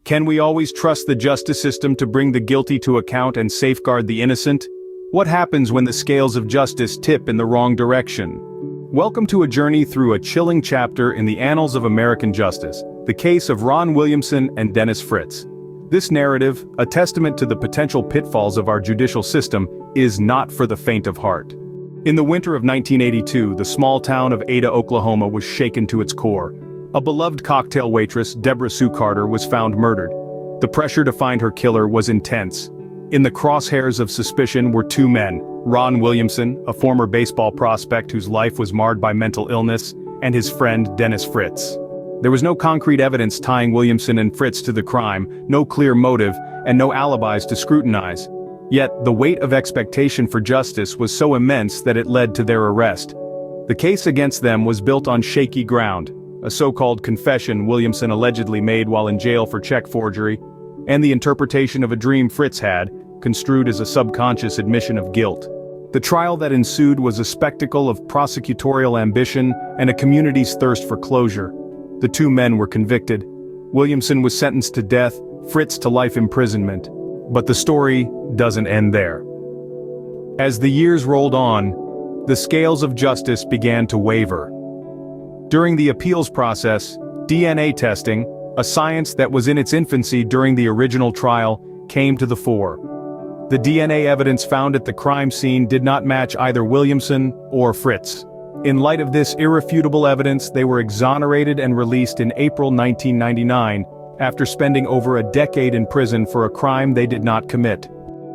Can we always trust the justice system to bring the guilty to account and safeguard the innocent? What happens when the scales of justice tip in the wrong direction? Welcome to a journey through a chilling chapter in the annals of American justice, the case of Ron Williamson and Dennis Fritz. This narrative, a testament to the potential pitfalls of our judicial system, is not for the faint of heart. In the winter of 1982, the small town of Ada, Oklahoma was shaken to its core. A beloved cocktail waitress, Deborah Sue Carter, was found murdered. The pressure to find her killer was intense. In the crosshairs of suspicion were two men, Ron Williamson, a former baseball prospect whose life was marred by mental illness, and his friend Dennis Fritz. There was no concrete evidence tying Williamson and Fritz to the crime, no clear motive, and no alibis to scrutinize. Yet, the weight of expectation for justice was so immense that it led to their arrest. The case against them was built on shaky ground, a so-called confession Williamson allegedly made while in jail for check forgery, and the interpretation of a dream Fritz had, construed as a subconscious admission of guilt. The trial that ensued was a spectacle of prosecutorial ambition and a community's thirst for closure. The two men were convicted. Williamson was sentenced to death, Fritz to life imprisonment. But the story doesn't end there. As the years rolled on, the scales of justice began to waver. During the appeals process, DNA testing, a science that was in its infancy during the original trial, came to the fore. The DNA evidence found at the crime scene did not match either Williamson or Fritz. In light of this irrefutable evidence, they were exonerated and released in April 1999, after spending over a decade in prison for a crime they did not commit.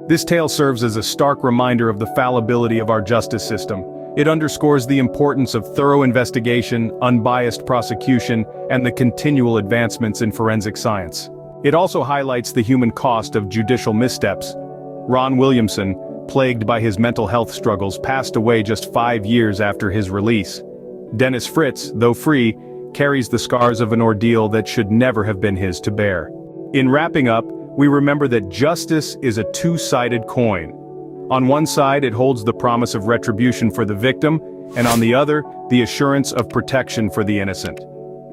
This tale serves as a stark reminder of the fallibility of our justice system. It underscores the importance of thorough investigation, unbiased prosecution, and the continual advancements in forensic science. It also highlights the human cost of judicial missteps. Ron Williamson, plagued by his mental health struggles, passed away just 5 years after his release. Dennis Fritz, though free, carries the scars of an ordeal that should never have been his to bear. In wrapping up, we remember that justice is a two-sided coin. On one side, it holds the promise of retribution for the victim, and on the other, the assurance of protection for the innocent.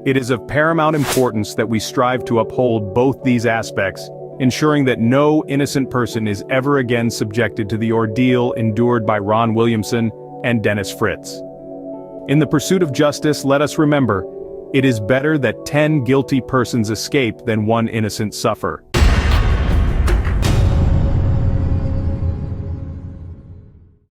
It is of paramount importance that we strive to uphold both these aspects, ensuring that no innocent person is ever again subjected to the ordeal endured by Ron Williamson and Dennis Fritz. In the pursuit of justice, let us remember, it is better that 10 guilty persons escape than one innocent suffer.